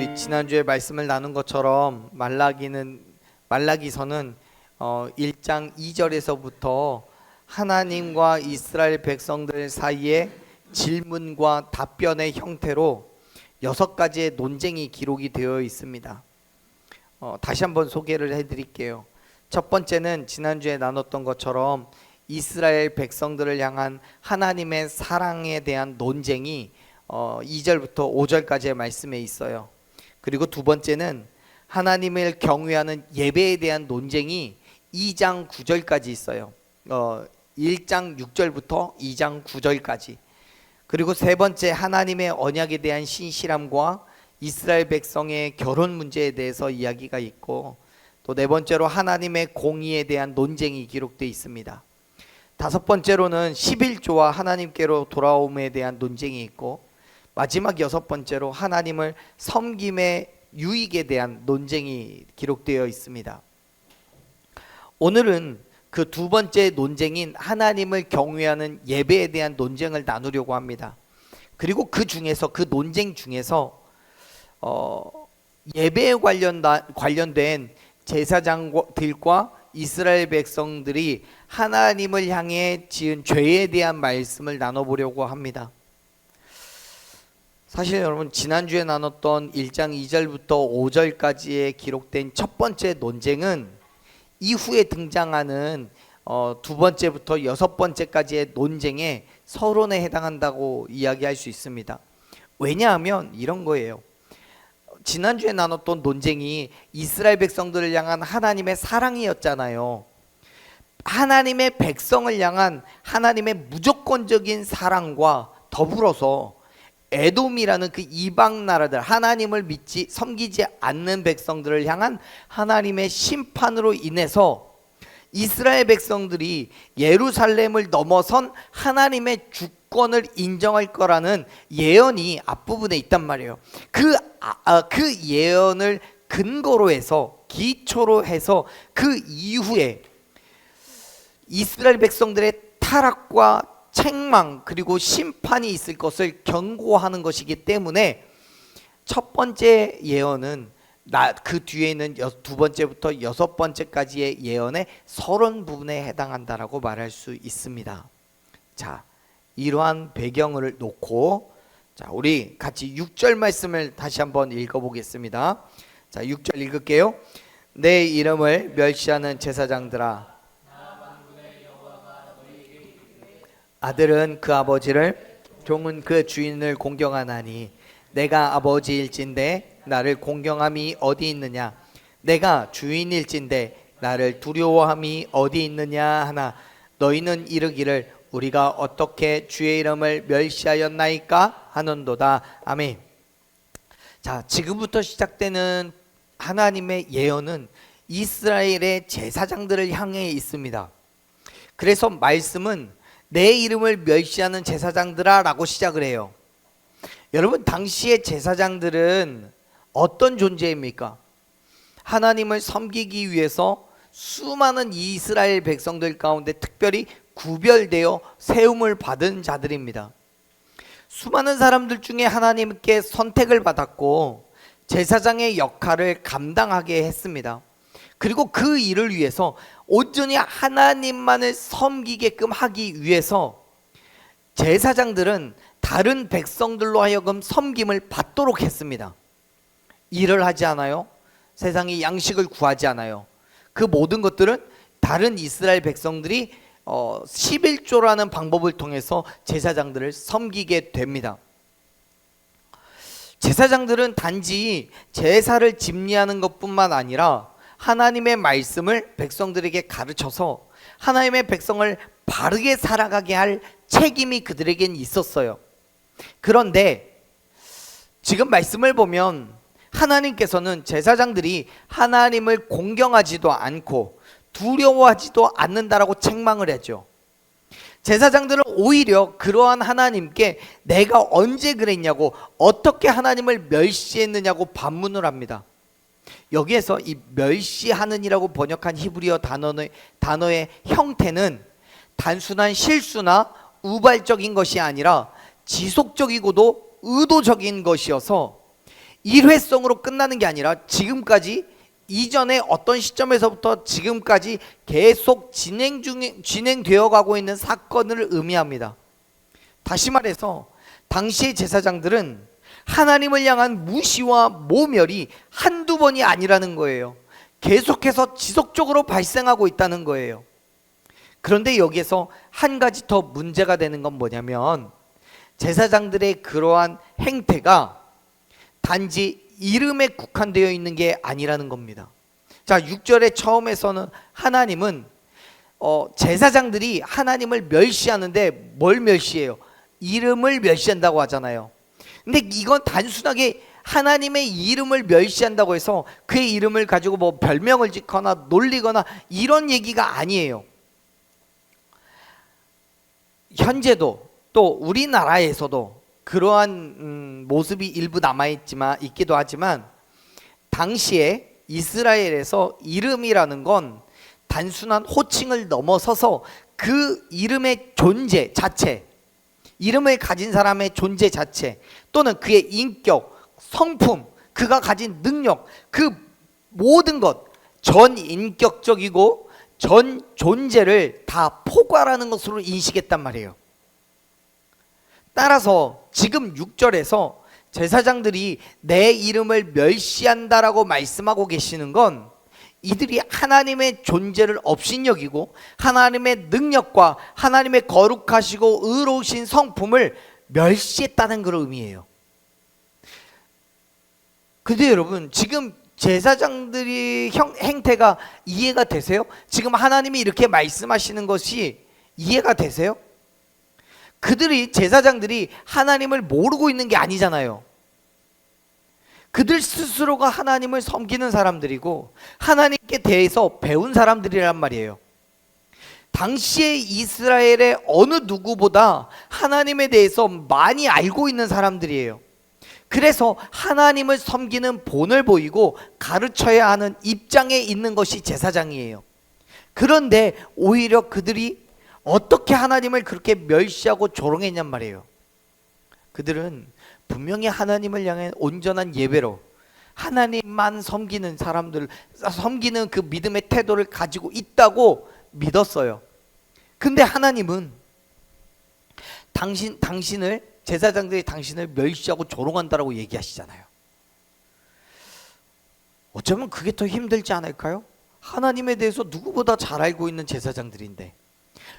우리 지난주에 말씀을 나눈 것처럼 말라기서는 1장 2절에서부터 하나님과 이스라엘 백성들 사이에 질문과 답변의 형태로 6가지의 논쟁이 기록이 되어 있습니다. 다시 한번 소개를 해드릴게요. 첫 번째는 지난주에 나눴던 것처럼 이스라엘 백성들을 향한 하나님의 사랑에 대한 논쟁이 2절부터 5절까지의 말씀에 있어요. 그리고 두 번째는 하나님을 경외하는 예배에 대한 논쟁이 2장 9절까지 있어요. 1장 6절부터 2장 9절까지. 그리고 세 번째, 하나님의 언약에 대한 신실함과 이스라엘 백성의 결혼 문제에 대해서 이야기가 있고, 또 네 번째로 하나님의 공의에 대한 논쟁이 기록되어 있습니다. 다섯 번째로는 11조와 하나님께로 돌아옴에 대한 논쟁이 있고, 마지막 여섯 번째로 하나님을 섬김의 유익에 대한 논쟁이 기록되어 있습니다. 오늘은 그 두 번째 논쟁인 하나님을 경외하는 예배에 대한 논쟁을 나누려고 합니다. 그리고 그 논쟁 중에서 예배에 관련된 제사장들과 이스라엘 백성들이 하나님을 향해 지은 죄에 대한 말씀을 나눠보려고 합니다. 사실 여러분, 지난주에 나눴던 1장 2절부터 5절까지에 기록된 첫 번째 논쟁은 이후에 등장하는 두 번째부터 여섯 번째까지의 논쟁의 서론에 해당한다고 이야기할 수 있습니다. 왜냐하면 이런 거예요. 지난주에 나눴던 논쟁이 이스라엘 백성들을 향한 하나님의 사랑이었잖아요. 하나님의 백성을 향한 하나님의 무조건적인 사랑과 더불어서 에돔이라는 그 이방 나라들, 하나님을 섬기지 않는 백성들을 향한 하나님의 심판으로 인해서 이스라엘 백성들이 예루살렘을 넘어선 하나님의 주권을 인정할 거라는 예언이 앞부분에 있단 말이에요. 그 예언을 근거로 해서, 기초로 해서 그 이후에 이스라엘 백성들의 타락과 책망 그리고 심판이 있을 것을 경고하는 것이기 때문에 첫 번째 예언은 그 뒤에 있는 두 번째부터 여섯 번째까지의 예언의 서론 부분에 해당한다라고 말할 수 있습니다. 자, 이러한 배경을 놓고 우리 같이 6절 말씀을 다시 한번 읽어보겠습니다. 자, 6절 읽을게요. 내 이름을 멸시하는 제사장들아, 아들은 그 아버지를, 종은 그 주인을 공경하나니 내가 아버지일진데 나를 공경함이 어디 있느냐? 내가 주인일진데 나를 두려워함이 어디 있느냐 하나, 너희는 이르기를 우리가 어떻게 주의 이름을 멸시하였나이까 하는도다. 아멘. 자, 지금부터 시작되는 하나님의 예언은 이스라엘의 제사장들을 향해 있습니다. 그래서 말씀은 내 이름을 멸시하는 제사장들아 라고 시작을 해요. 여러분, 당시의 제사장들은 어떤 존재입니까? 하나님을 섬기기 위해서 수많은 이스라엘 백성들 가운데 특별히 구별되어 세움을 받은 자들입니다. 수많은 사람들 중에 하나님께 선택을 받았고 제사장의 역할을 감당하게 했습니다. 그리고 그 일을 위해서 온전히 하나님만을 섬기게끔 하기 위해서 제사장들은 다른 백성들로 하여금 섬김을 받도록 했습니다. 일을 하지 않아요. 세상에 양식을 구하지 않아요. 그 모든 것들은 다른 이스라엘 백성들이 11조라는 방법을 통해서 제사장들을 섬기게 됩니다. 제사장들은 단지 제사를 집리하는 것뿐만 아니라 하나님의 말씀을 백성들에게 가르쳐서 하나님의 백성을 바르게 살아가게 할 책임이 그들에겐 있었어요. 그런데 지금 말씀을 보면 하나님께서는 제사장들이 하나님을 공경하지도 않고 두려워하지도 않는다라고 책망을 하죠. 제사장들은 오히려 그러한 하나님께 내가 언제 그랬냐고, 어떻게 하나님을 멸시했느냐고 반문을 합니다. 여기에서 이 멸시하는이라고 번역한 히브리어 단어의 형태는 단순한 실수나 우발적인 것이 아니라 지속적이고도 의도적인 것이어서 일회성으로 끝나는 게 아니라 지금까지 이전에 어떤 시점에서부터 지금까지 계속 진행되어 가고 있는 사건을 의미합니다. 다시 말해서 당시의 제사장들은 하나님을 향한 무시와 모멸이 한두 번이 아니라는 거예요. 계속해서 지속적으로 발생하고 있다는 거예요. 그런데 여기에서 한 가지 더 문제가 되는 건 뭐냐면 제사장들의 그러한 행태가 단지 이름에 국한되어 있는 게 아니라는 겁니다. 자, 6절의 처음에서는 하나님은 제사장들이 하나님을 멸시하는데 뭘 멸시해요? 이름을 멸시한다고 하잖아요. 근데 이건 단순하게 하나님의 이름을 멸시한다고 해서 그의 이름을 가지고 뭐 별명을 짓거나 놀리거나 이런 얘기가 아니에요. 현재도 또 우리나라에서도 그러한 모습이 일부 있기도 하지만 당시에 이스라엘에서 이름이라는 건 단순한 호칭을 넘어서서 그 이름의 존재 자체, 이름을 가진 사람의 존재 자체 또는 그의 인격, 성품, 그가 가진 능력, 그 모든 것, 전 인격적이고 전 존재를 다 포괄하는 것으로 인식했단 말이에요. 따라서 지금 6절에서 제사장들이 내 이름을 멸시한다라고 말씀하고 계시는 건 이들이 하나님의 존재를 업신여기고 하나님의 능력과 하나님의 거룩하시고 의로우신 성품을 멸시했다는 그런 의미예요. 근데 여러분, 지금 제사장들이 행태가 이해가 되세요? 지금 하나님이 이렇게 말씀하시는 것이 이해가 되세요? 제사장들이 하나님을 모르고 있는 게 아니잖아요. 그들 스스로가 하나님을 섬기는 사람들이고 하나님께 대해서 배운 사람들이란 말이에요. 당시의 이스라엘의 어느 누구보다 하나님에 대해서 많이 알고 있는 사람들이에요. 그래서 하나님을 섬기는 본을 보이고 가르쳐야 하는 입장에 있는 것이 제사장이에요. 그런데 오히려 그들이 어떻게 하나님을 그렇게 멸시하고 조롱했냔 말이에요. 그들은 분명히 하나님을 향해 온전한 예배로 하나님만 섬기는 사람들, 섬기는 그 믿음의 태도를 가지고 있다고 믿었어요. 근데 하나님은 제사장들이 당신을 멸시하고 조롱한다라고 얘기하시잖아요. 어쩌면 그게 더 힘들지 않을까요? 하나님에 대해서 누구보다 잘 알고 있는 제사장들인데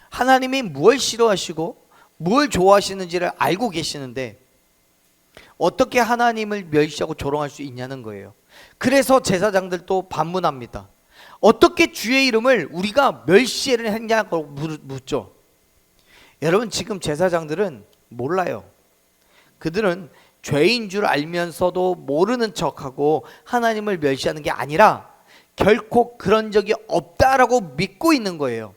하나님이 무엇을 싫어하시고 무엇을 좋아하시는지를 알고 계시는데 어떻게 하나님을 멸시하고 조롱할 수 있냐는 거예요. 그래서 제사장들도 반문합니다. 어떻게 주의 이름을 우리가 멸시를 했냐고 묻죠. 여러분, 지금 제사장들은 몰라요. 그들은 죄인 줄 알면서도 모르는 척하고 하나님을 멸시하는 게 아니라 결코 그런 적이 없다라고 믿고 있는 거예요.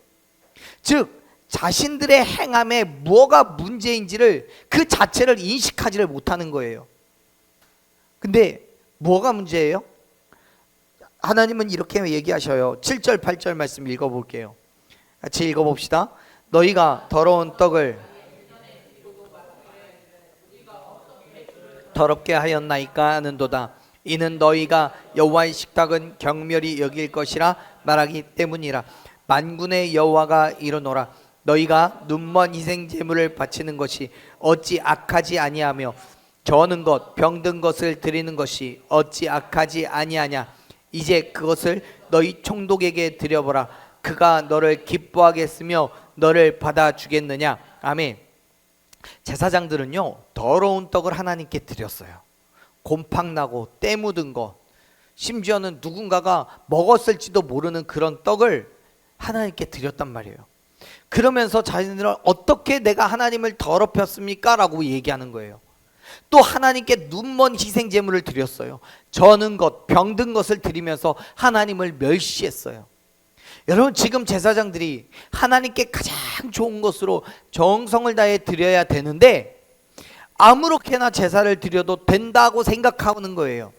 즉 자신들의 행함에 무엇가 문제인지를 그 자체를 인식하지를 못하는 거예요. 근데 뭐가 문제예요? 하나님은 이렇게 얘기하셔요. 7절 8절 말씀 읽어볼게요. 같이 읽어봅시다. 너희가 더러운 떡을 더럽게 하였나이까 하는도다. 이는 너희가 여호와의 식탁은 경멸히 여길 것이라 말하기 때문이라. 만군의 여호와가 이르노라. 너희가 눈먼 희생 제물을 바치는 것이 어찌 악하지 아니하며 저는 것 병든 것을 드리는 것이 어찌 악하지 아니하냐. 이제 그것을 너희 총독에게 드려보라. 그가 너를 기뻐하겠으며 너를 받아주겠느냐. 아멘. 제사장들은요, 더러운 떡을 하나님께 드렸어요. 곰팡나고 때 묻은 것, 심지어는 누군가가 먹었을지도 모르는 그런 떡을 하나님께 드렸단 말이에요. 그러면서 자신들은 어떻게 내가 하나님을 더럽혔습니까? 라고 얘기하는 거예요. 또 하나님께 눈먼 희생 제물을 드렸어요. 저는 것, 병든 것을 드리면서 하나님을 멸시했어요. 여러분, 지금 제사장들이 하나님께 가장 좋은 것으로 정성을 다해 드려야 되는데 아무렇게나 제사를 드려도 된다고 생각하는 거예요.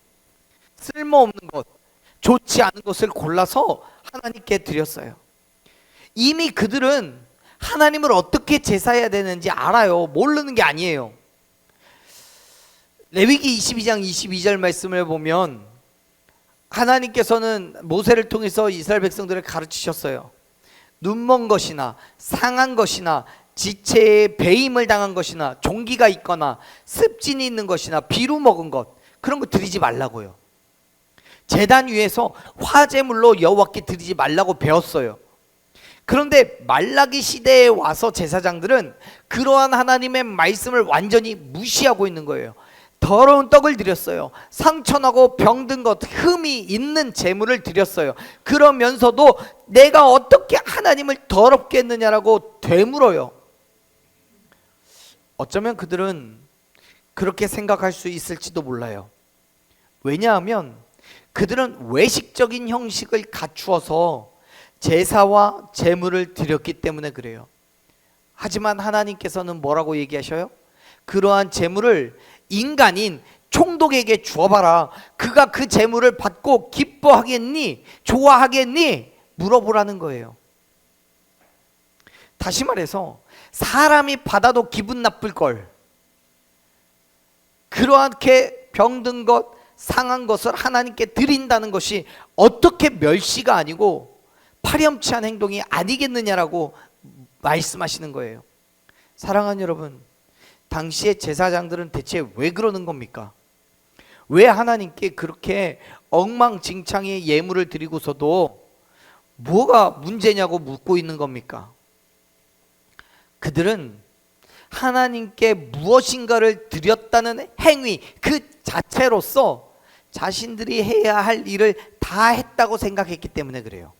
쓸모없는 것, 좋지 않은 것을 골라서 하나님께 드렸어요. 이미 그들은 하나님을 어떻게 제사해야 되는지 알아요. 모르는 게 아니에요. 레위기 22장 22절 말씀을 보면 하나님께서는 모세를 통해서 이스라엘 백성들을 가르치셨어요. 눈먼 것이나 상한 것이나 지체에 배임을 당한 것이나 종기가 있거나 습진이 있는 것이나 비루 먹은 것, 그런 거 드리지 말라고요. 제단 위에서 화제물로 여호와께 드리지 말라고 배웠어요. 그런데 말라기 시대에 와서 제사장들은 그러한 하나님의 말씀을 완전히 무시하고 있는 거예요. 더러운 떡을 드렸어요. 상처나고 병든 것, 흠이 있는 제물을 드렸어요. 그러면서도 내가 어떻게 하나님을 더럽게 했느냐라고 되물어요. 어쩌면 그들은 그렇게 생각할 수 있을지도 몰라요. 왜냐하면 그들은 외식적인 형식을 갖추어서 제사와 제물을 드렸기 때문에 그래요. 하지만 하나님께서는 뭐라고 얘기하셔요? 그러한 제물을 인간인 총독에게 주어봐라. 그가 그 제물을 받고 기뻐하겠니? 좋아하겠니? 물어보라는 거예요. 다시 말해서 사람이 받아도 기분 나쁠 걸, 그렇게 병든 것, 상한 것을 하나님께 드린다는 것이 어떻게 멸시가 아니고 파렴치한 행동이 아니겠느냐라고 말씀하시는 거예요. 사랑하는 여러분, 당시의 제사장들은 대체 왜 그러는 겁니까? 왜 하나님께 그렇게 엉망진창의 예물을 드리고서도 뭐가 문제냐고 묻고 있는 겁니까? 그들은 하나님께 무엇인가를 드렸다는 행위 그 자체로서 자신들이 해야 할 일을 다 했다고 생각했기 때문에 그래요.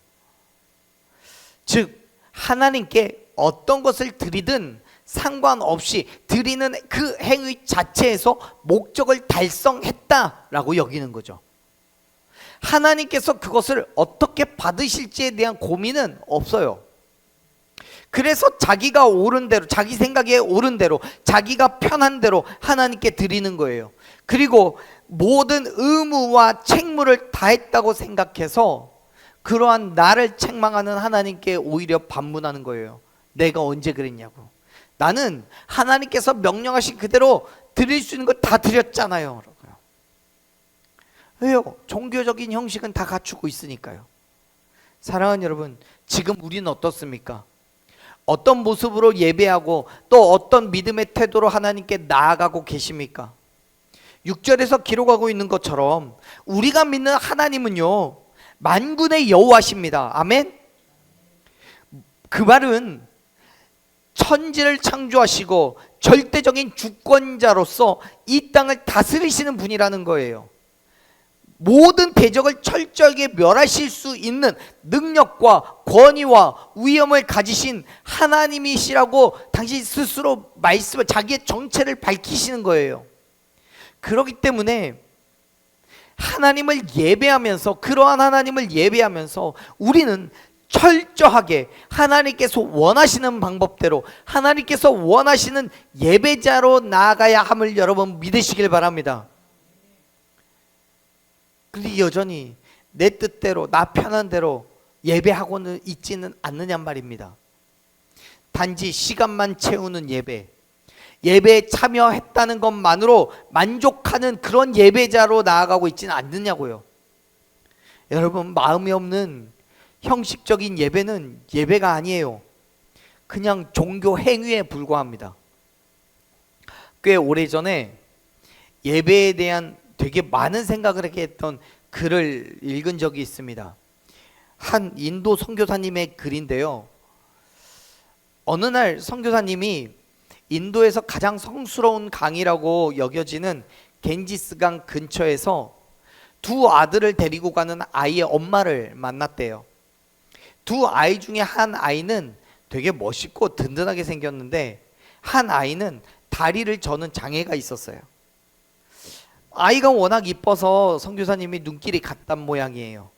즉 하나님께 어떤 것을 드리든 상관없이 드리는 그 행위 자체에서 목적을 달성했다라고 여기는 거죠. 하나님께서 그것을 어떻게 받으실지에 대한 고민은 없어요. 그래서 자기가 옳은 대로, 자기 생각에 옳은 대로, 자기가 편한 대로 하나님께 드리는 거예요. 그리고 모든 의무와 책무를 다했다고 생각해서 그러한 나를 책망하는 하나님께 오히려 반문하는 거예요. 내가 언제 그랬냐고. 나는 하나님께서 명령하신 그대로 드릴 수 있는 거 다 드렸잖아요. 왜요? 종교적인 형식은 다 갖추고 있으니까요. 사랑하는 여러분, 지금 우리는 어떻습니까? 어떤 모습으로 예배하고 또 어떤 믿음의 태도로 하나님께 나아가고 계십니까? 6절에서 기록하고 있는 것처럼 우리가 믿는 하나님은요, 만군의 여호와십니다. 아멘. 그 말은 천지를 창조하시고 절대적인 주권자로서 이 땅을 다스리시는 분이라는 거예요. 모든 대적을 철저하게 멸하실 수 있는 능력과 권위와 위엄을 가지신 하나님이시라고 당신 스스로 말씀을, 자기의 정체를 밝히시는 거예요. 그렇기 때문에 하나님을 예배하면서, 그러한 하나님을 예배하면서 우리는 철저하게 하나님께서 원하시는 방법대로, 하나님께서 원하시는 예배자로 나아가야 함을 여러분 믿으시길 바랍니다. 그런데 여전히 내 뜻대로, 나 편한 대로 예배하고는 있지는 않느냐 말입니다. 단지 시간만 채우는 예배, 예배에 참여했다는 것만으로 만족하는 그런 예배자로 나아가고 있지는 않느냐고요. 여러분, 마음이 없는 형식적인 예배는 예배가 아니에요. 그냥 종교 행위에 불과합니다. 꽤 오래전에 예배에 대한 되게 많은 생각을 하게 했던 글을 읽은 적이 있습니다. 한 인도 선교사님의 글인데요. 어느 날 선교사님이 인도에서 가장 성스러운 강이라고 여겨지는 겐지스강 근처에서 두 아들을 데리고 가는 아이의 엄마를 만났대요. 두 아이 중에 한 아이는 되게 멋있고 든든하게 생겼는데 한 아이는 다리를 저는 장애가 있었어요. 아이가 워낙 이뻐서 선교사님이 눈길이 갔단 모양이에요.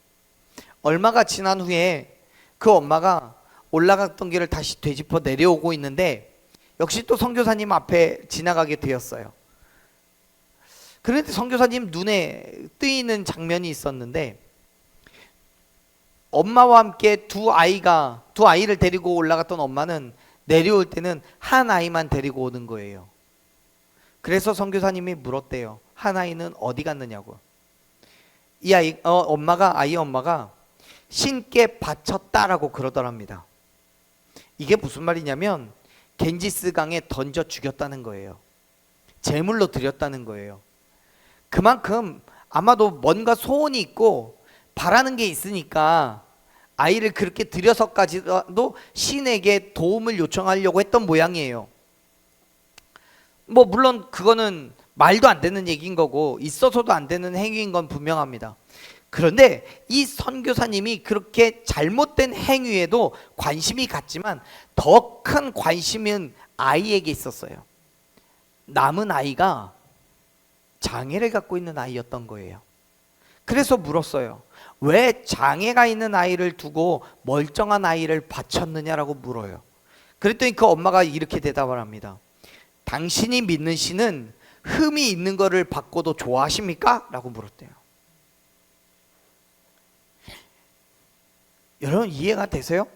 얼마가 지난 후에 그 엄마가 올라갔던 길을 다시 되짚어 내려오고 있는데 역시 또 선교사님 앞에 지나가게 되었어요. 그런데 선교사님 눈에 뜨이는 장면이 있었는데, 엄마와 함께 두 아이를 데리고 올라갔던 엄마는 내려올 때는 한 아이만 데리고 오는 거예요. 그래서 선교사님이 물었대요. 한 아이는 어디 갔느냐고. 이 아이 아이 엄마가 신께 바쳤다라고 그러더랍니다. 이게 무슨 말이냐면 겐지스 강에 던져 죽였다는 거예요. 제물로 드렸다는 거예요. 그만큼 아마도 뭔가 소원이 있고 바라는 게 있으니까 아이를 그렇게 드려서까지도 신에게 도움을 요청하려고 했던 모양이에요. 뭐 물론 그거는 말도 안 되는 얘기인 거고 있어서도 안 되는 행위인 건 분명합니다. 그런데 이 선교사님이 그렇게 잘못된 행위에도 관심이 갔지만 더 큰 관심은 아이에게 있었어요. 남은 아이가 장애를 갖고 있는 아이였던 거예요. 그래서 물었어요. 왜 장애가 있는 아이를 두고 멀쩡한 아이를 바쳤느냐라고 물어요. 그랬더니 그 엄마가 이렇게 대답을 합니다. 당신이 믿는 신은 흠이 있는 거를 받고도 좋아하십니까? 라고 물었대요. 여러분 이해가 되세요?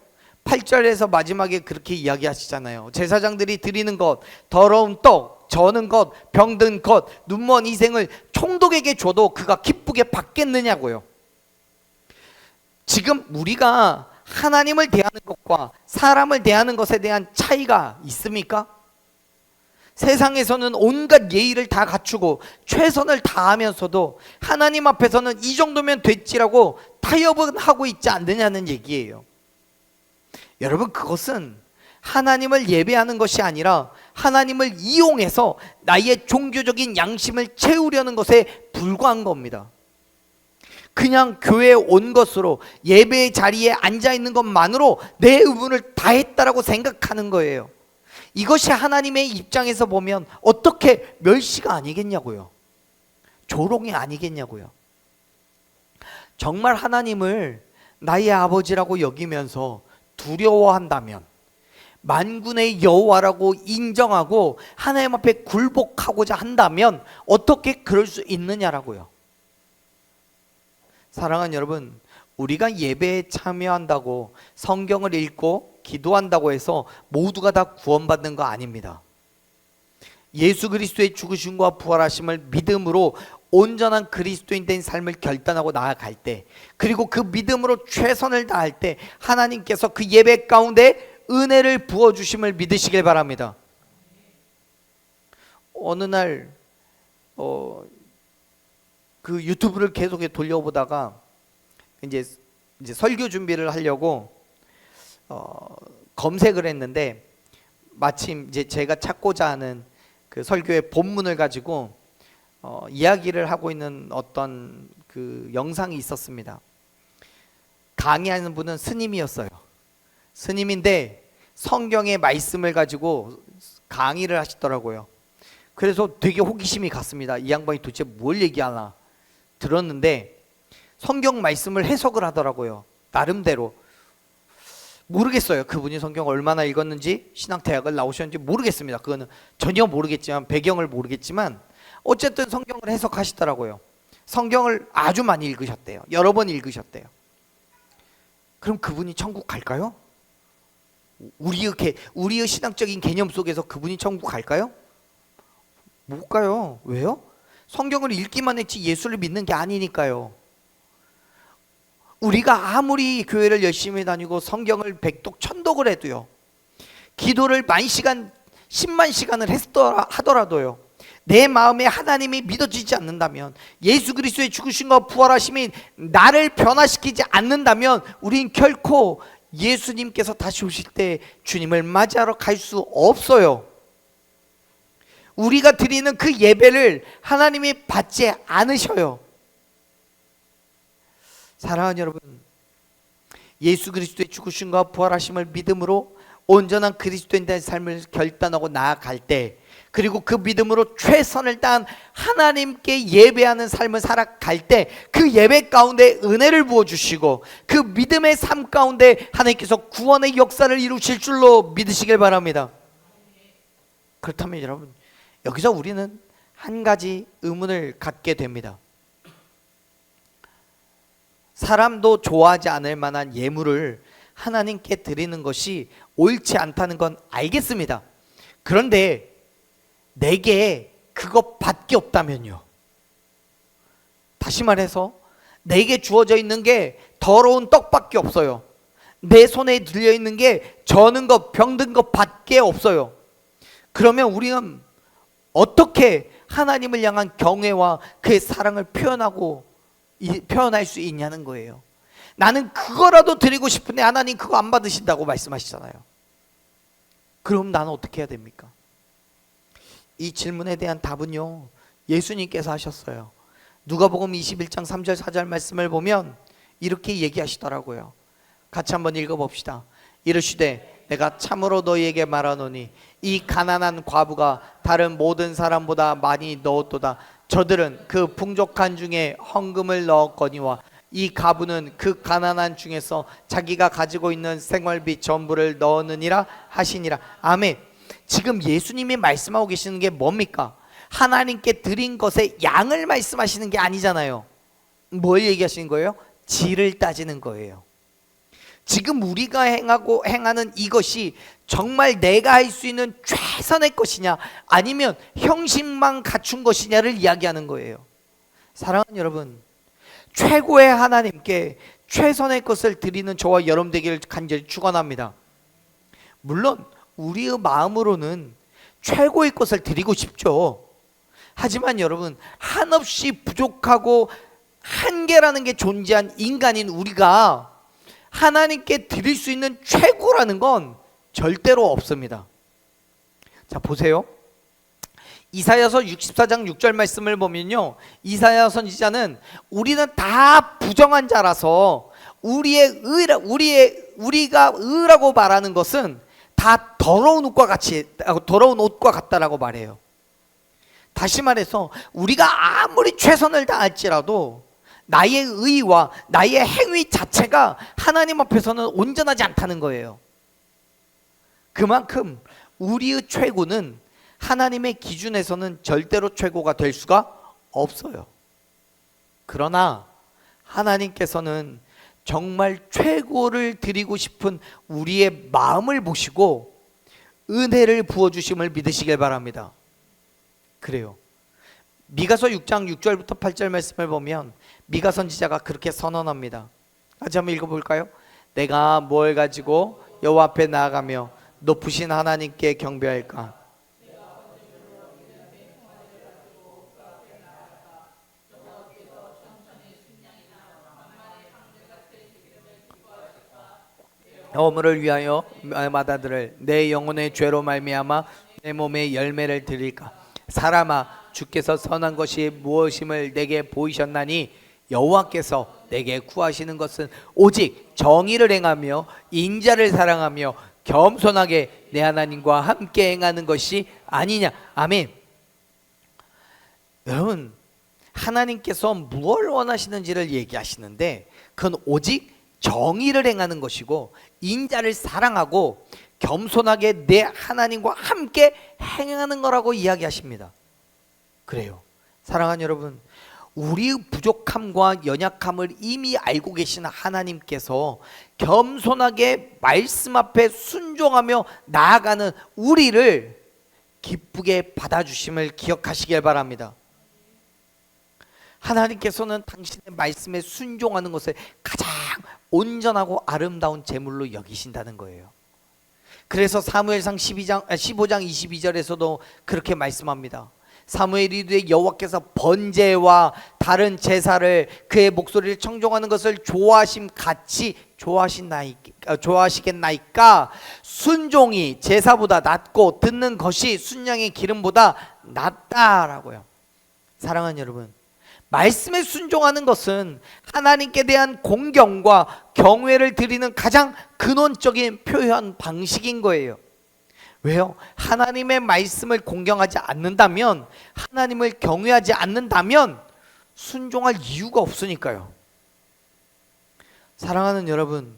8절에서 마지막에 그렇게 이야기하시잖아요. 제사장들이 드리는 것, 더러운 떡, 저는 것, 병든 것, 눈먼 이생을 총독에게 줘도 그가 기쁘게 받겠느냐고요. 지금 우리가 하나님을 대하는 것과 사람을 대하는 것에 대한 차이가 있습니까? 세상에서는 온갖 예의를 다 갖추고 최선을 다하면서도 하나님 앞에서는 이 정도면 됐지라고 타협은 하고 있지 않느냐는 얘기예요. 여러분 그것은 하나님을 예배하는 것이 아니라 하나님을 이용해서 나의 종교적인 양심을 채우려는 것에 불과한 겁니다. 그냥 교회에 온 것으로 예배의 자리에 앉아 있는 것만으로 내 의무를 다했다라고 생각하는 거예요. 이것이 하나님의 입장에서 보면 어떻게 멸시가 아니겠냐고요. 조롱이 아니겠냐고요. 정말 하나님을 나의 아버지라고 여기면서 두려워한다면, 만군의 여호와라고 인정하고 하나님 앞에 굴복하고자 한다면 어떻게 그럴 수 있느냐라고요. 사랑하는 여러분, 우리가 예배에 참여한다고 성경을 읽고 기도한다고 해서 모두가 다 구원받는 거 아닙니다. 예수 그리스도의 죽으심과 부활하심을 믿음으로 온전한 그리스도인 된 삶을 결단하고 나아갈 때, 그리고 그 믿음으로 최선을 다할 때 하나님께서 그 예배 가운데 은혜를 부어주심을 믿으시길 바랍니다. 어느 날 그 유튜브를 계속 돌려보다가 이제 설교 준비를 하려고 검색을 했는데, 마침 이제 제가 찾고자 하는 그 설교의 본문을 가지고 이야기를 하고 있는 어떤 그 영상이 있었습니다. 강의하는 분은 스님이었어요. 스님인데 성경의 말씀을 가지고 강의를 하시더라고요. 그래서 되게 호기심이 갔습니다. 이 양반이 도대체 뭘 얘기하나 들었는데 성경 말씀을 해석을 하더라고요. 나름대로. 모르겠어요. 그분이 성경 얼마나 읽었는지, 신학대학을 나오셨는지 모르겠습니다. 그거는 전혀 모르겠지만, 배경을 모르겠지만 어쨌든 성경을 해석하시더라고요. 성경을 아주 많이 읽으셨대요. 여러 번 읽으셨대요. 그럼 그분이 천국 갈까요? 우리의 신학적인 개념 속에서 그분이 천국 갈까요? 못 가요. 왜요? 성경을 읽기만 했지 예수를 믿는 게 아니니까요. 우리가 아무리 교회를 열심히 다니고 성경을 백독 천독을 해도요, 기도를 10,000시간 10만 시간을 하더라도요, 내 마음에 하나님이 믿어지지 않는다면, 예수 그리스도의 죽으심과 부활하심이 나를 변화시키지 않는다면 우린 결코 예수님께서 다시 오실 때 주님을 맞이하러 갈 수 없어요. 우리가 드리는 그 예배를 하나님이 받지 않으셔요. 사랑하는 여러분, 예수 그리스도의 죽으심과 부활하심을 믿음으로 온전한 그리스도인의 삶을 결단하고 나아갈 때, 그리고 그 믿음으로 최선을 다한 하나님께 예배하는 삶을 살아갈 때, 그 예배 가운데 은혜를 부어주시고 그 믿음의 삶 가운데 하나님께서 구원의 역사를 이루실 줄로 믿으시길 바랍니다. 그렇다면 여러분, 여기서 우리는 한 가지 의문을 갖게 됩니다. 사람도 좋아하지 않을 만한 예물을 하나님께 드리는 것이 옳지 않다는 건 알겠습니다. 그런데 내게 그것밖에 없다면요. 다시 말해서 내게 주어져 있는 게 더러운 떡밖에 없어요. 내 손에 들려 있는 게 저는 것, 병든 것밖에 없어요. 그러면 우리는 어떻게 하나님을 향한 경외와 그의 사랑을 표현할 수 있냐는 거예요. 나는 그거라도 드리고 싶은데 하나님 그거 안 받으신다고 말씀하시잖아요. 그럼 나는 어떻게 해야 됩니까? 이 질문에 대한 답은요, 예수님께서 하셨어요. 누가복음 21장 3절 4절 말씀을 보면 이렇게 얘기하시더라고요. 같이 한번 읽어봅시다. 이르시되 내가 참으로 너희에게 말하노니 이 가난한 과부가 다른 모든 사람보다 많이 넣었도다. 저들은 그 풍족한 중에 헌금을 넣었거니와 이 과부는 그 가난한 중에서 자기가 가지고 있는 생활비 전부를 넣었느니라 하시니라. 아멘. 지금 예수님이 말씀하고 계시는 게 뭡니까? 하나님께 드린 것의 양을 말씀하시는 게 아니잖아요. 뭘 얘기하시는 거예요? 질을 따지는 거예요. 지금 우리가 행하는 이것이 정말 내가 할 수 있는 최선의 것이냐, 아니면 형식만 갖춘 것이냐를 이야기하는 거예요. 사랑하는 여러분, 최고의 하나님께 최선의 것을 드리는 저와 여러분 되기를 간절히 축원합니다. 물론 우리의 마음으로는 최고의 것을 드리고 싶죠. 하지만 여러분, 한없이 부족하고 한계라는 게 존재한 인간인 우리가 하나님께 드릴 수 있는 최고라는 건 절대로 없습니다. 자, 보세요. 이사야서 64장 6절 말씀을 보면요, 이사야 선지자는 우리는 다 부정한 자라서 우리가 의라고 말하는 것은 다 더러운 옷과 같다라고 말해요. 다시 말해서 우리가 아무리 최선을 다할지라도 나의 의와 나의 행위 자체가 하나님 앞에서는 온전하지 않다는 거예요. 그만큼 우리의 최고는 하나님의 기준에서는 절대로 최고가 될 수가 없어요. 그러나 하나님께서는 정말 최고를 드리고 싶은 우리의 마음을 보시고 은혜를 부어주심을 믿으시길 바랍니다. 그래요. 미가서 6장 6절부터 8절 말씀을 보면 미가 선지자가 그렇게 선언합니다. 같이 한번 읽어볼까요? 내가 뭘 가지고 여호와 앞에 나아가며 높으신 하나님께 경배할까? 어물을 위하여 마다들을 내 영혼의 죄로 말미암아 내 몸에 열매를 드릴까? 사람아, 주께서 선한 것이 무엇임을 내게 보이셨나니 여호와께서 내게 구하시는 것은 오직 정의를 행하며 인자를 사랑하며 겸손하게 내 하나님과 함께 행하는 것이 아니냐. 아멘. 여러분, 하나님께서 무엇을 원하시는지를 얘기하시는데 그건 오직 정의를 행하는 것이고 인자를 사랑하고 겸손하게 내 하나님과 함께 행하는 거라고 이야기하십니다. 그래요. 사랑하는 여러분, 우리의 부족함과 연약함을 이미 알고 계신 하나님께서 겸손하게 말씀 앞에 순종하며 나아가는 우리를 기쁘게 받아주심을 기억하시길 바랍니다. 하나님께서는 당신의 말씀에 순종하는 것을 가장 온전하고 아름다운 제물로 여기신다는 거예요. 그래서 사무엘상 15장 22절에서도 그렇게 말씀합니다. 사무엘이 이르되 여호와께서 번제와 다른 제사를 그의 목소리를 청종하는 것을 좋아하심 같이 좋아하시겠나이까? 순종이 제사보다 낫고 듣는 것이 순양의 기름보다 낫다라고요. 사랑하는 여러분, 말씀에 순종하는 것은 하나님께 대한 공경과 경외를 드리는 가장 근원적인 표현 방식인 거예요. 왜요? 하나님의 말씀을 공경하지 않는다면, 하나님을 경외하지 않는다면 순종할 이유가 없으니까요. 사랑하는 여러분,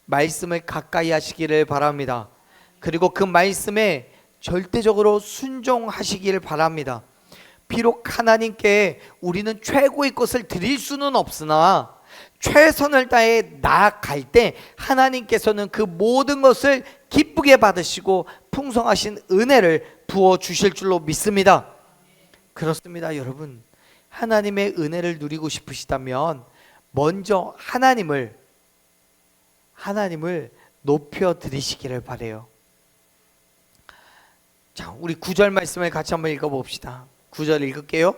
말씀을 가까이 하시기를 바랍니다. 그리고 그 말씀에 절대적으로 순종하시기를 바랍니다. 비록 하나님께 우리는 최고의 것을 드릴 수는 없으나 최선을 다해 나아갈 때 하나님께서는 그 모든 것을 기쁘게 받으시고 풍성하신 은혜를 부어주실 줄로 믿습니다. 그렇습니다, 여러분. 하나님의 은혜를 누리고 싶으시다면 먼저 하나님을 높여 드리시기를 바래요. 자, 우리 9절 말씀을 같이 한번 읽어봅시다. 9절 읽을게요.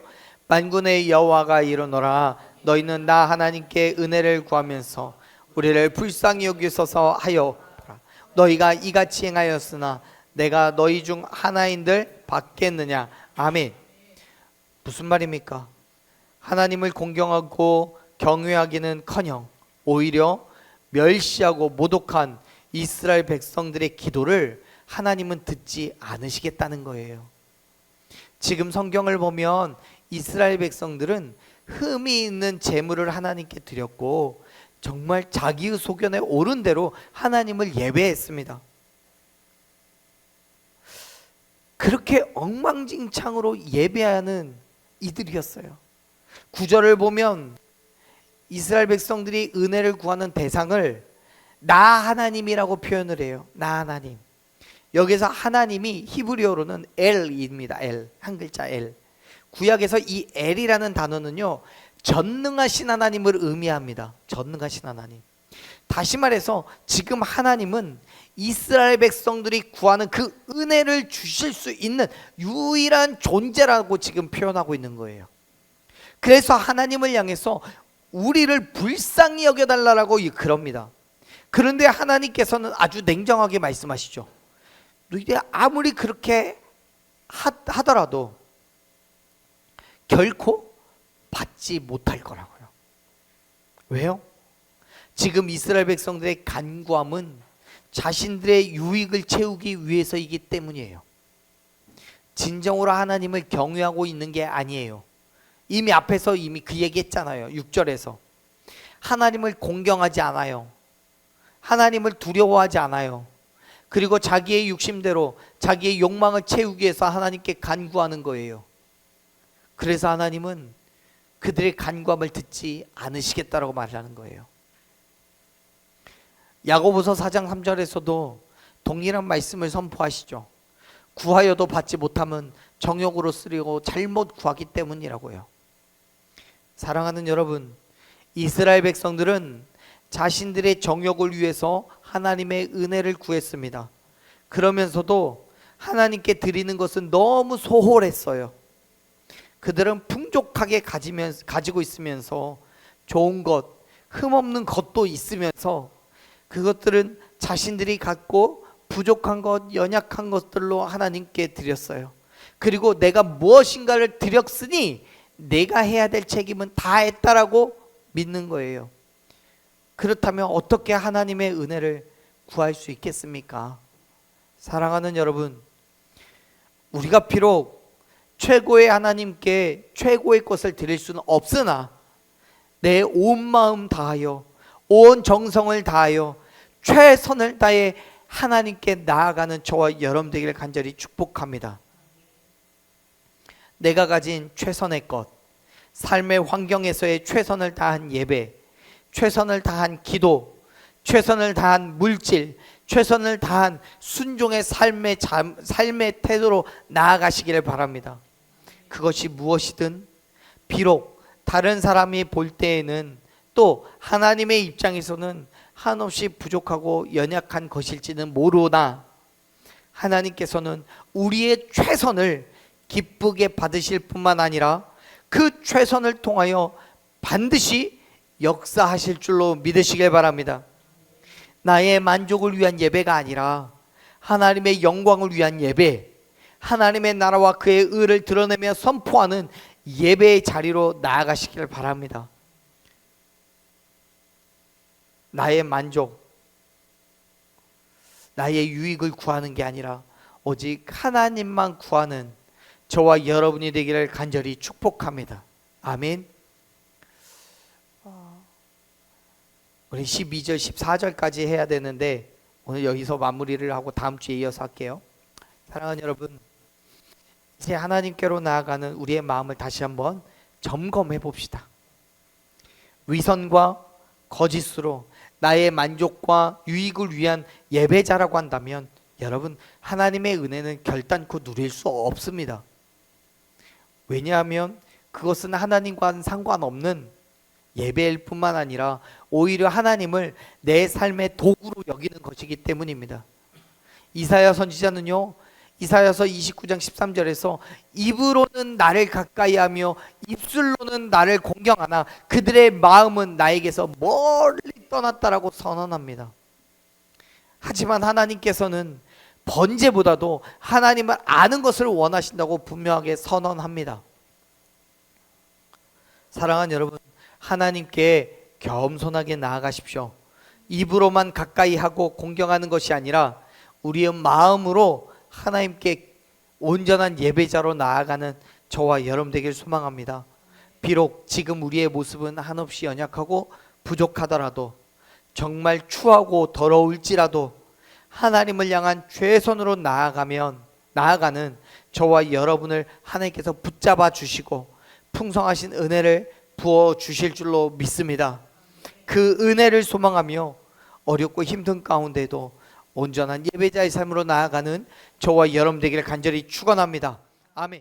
만군의 여호와가 이르노라. 너희는 나 하나님께 은혜를 구하면서 우리를 불쌍히 여기소서 하여 보라. 너희가 이같이 행하였으나 내가 너희 중 하나인들 받겠느냐. 아멘. 무슨 말입니까? 하나님을 공경하고 경외하기는커녕 오히려 멸시하고 모독한 이스라엘 백성들의 기도를 하나님은 듣지 않으시겠다는 거예요. 지금 성경을 보면 이스라엘 백성들은 흠이 있는 제물을 하나님께 드렸고 정말 자기의 소견에 옳은 대로 하나님을 예배했습니다. 그렇게 엉망진창으로 예배하는 이들이었어요. 9절을 보면 이스라엘 백성들이 은혜를 구하는 대상을 나 하나님이라고 표현을 해요. 나 하나님. 여기서 하나님이 히브리어로는 엘입니다. 엘, 한 글자 엘. 구약에서 이 엘이라는 단어는요, 전능하신 하나님을 의미합니다. 전능하신 하나님. 다시 말해서 지금 하나님은 이스라엘 백성들이 구하는 그 은혜를 주실 수 있는 유일한 존재라고 지금 표현하고 있는 거예요. 그래서 하나님을 향해서 우리를 불쌍히 여겨달라고 그럽니다. 그런데 하나님께서는 아주 냉정하게 말씀하시죠. 너희들이 아무리 그렇게 하더라도 결코 받지 못할 거라고요. 왜요? 지금 이스라엘 백성들의 간구함은 자신들의 유익을 채우기 위해서이기 때문이에요. 진정으로 하나님을 경외하고 있는 게 아니에요. 이미 앞에서 이미 그 얘기했잖아요. 6절에서 하나님을 공경하지 않아요. 하나님을 두려워하지 않아요. 그리고 자기의 욕심대로 자기의 욕망을 채우기 위해서 하나님께 간구하는 거예요. 그래서 하나님은 그들의 간구함을 듣지 않으시겠다라고 말하는 거예요. 야고보서 4장 3절에서도 동일한 말씀을 선포하시죠. 구하여도 받지 못하면 정욕으로 쓰려고 잘못 구하기 때문이라고요. 사랑하는 여러분, 이스라엘 백성들은 자신들의 정욕을 위해서 하나님의 은혜를 구했습니다. 그러면서도 하나님께 드리는 것은 너무 소홀했어요. 그들은 풍족하게 가지고 있으면서 좋은 것, 흠없는 것도 있으면서 그것들은 자신들이 갖고 부족한 것, 연약한 것들로 하나님께 드렸어요. 그리고 내가 무엇인가를 드렸으니 내가 해야 될 책임은 다 했다라고 믿는 거예요. 그렇다면 어떻게 하나님의 은혜를 구할 수 있겠습니까? 사랑하는 여러분, 우리가 비록 최고의 하나님께 최고의 것을 드릴 수는 없으나 내 온 마음 다하여 온 정성을 다하여 최선을 다해 하나님께 나아가는 저와 여러분 되기를 간절히 축복합니다. 내가 가진 최선의 것, 삶의 환경에서의 최선을 다한 예배, 최선을 다한 기도, 최선을 다한 물질, 최선을 다한 순종의 삶의 태도로 나아가시기를 바랍니다. 그것이 무엇이든 비록 다른 사람이 볼 때에는 또 하나님의 입장에서는 한없이 부족하고 연약한 것일지는 모르나 하나님께서는 우리의 최선을 기쁘게 받으실 뿐만 아니라 그 최선을 통하여 반드시 역사하실 줄로 믿으시길 바랍니다. 나의 만족을 위한 예배가 아니라 하나님의 영광을 위한 예배, 하나님의 나라와 그의 의를 드러내며 선포하는 예배의 자리로 나아가시기를 바랍니다. 나의 만족, 나의 유익을 구하는 게 아니라 오직 하나님만 구하는 저와 여러분이 되기를 간절히 축복합니다. 아멘. 우리 12절 14절까지 해야 되는데 오늘 여기서 마무리를 하고 다음 주에 이어서 할게요. 사랑하는 여러분, 이제 하나님께로 나아가는 우리의 마음을 다시 한번 점검해 봅시다. 위선과 거짓으로 나의 만족과 유익을 위한 예배자라고 한다면 여러분, 하나님의 은혜는 결단코 누릴 수 없습니다. 왜냐하면 그것은 하나님과는 상관없는 예배일 뿐만 아니라 오히려 하나님을 내 삶의 도구로 여기는 것이기 때문입니다. 이사야 선지자는요, 이사야서 29장 13절에서 입으로는 나를 가까이하며 입술로는 나를 공경하나 그들의 마음은 나에게서 멀리 떠났다라고 선언합니다. 하지만 하나님께서는 번제보다도 하나님을 아는 것을 원하신다고 분명하게 선언합니다. 사랑하는 여러분, 하나님께 겸손하게 나아가십시오. 입으로만 가까이 하고 공경하는 것이 아니라 우리의 마음으로 하나님께 온전한 예배자로 나아가는 저와 여러분 되길 소망합니다. 비록 지금 우리의 모습은 한없이 연약하고 부족하더라도, 정말 추하고 더러울지라도 하나님을 향한 최선으로 나아가는 저와 여러분을 하나님께서 붙잡아 주시고 풍성하신 은혜를 부어 주실 줄로 믿습니다. 그 은혜를 소망하며 어렵고 힘든 가운데도 온전한 예배자의 삶으로 나아가는 저와 여러분 되기를 간절히 축원합니다. 아멘.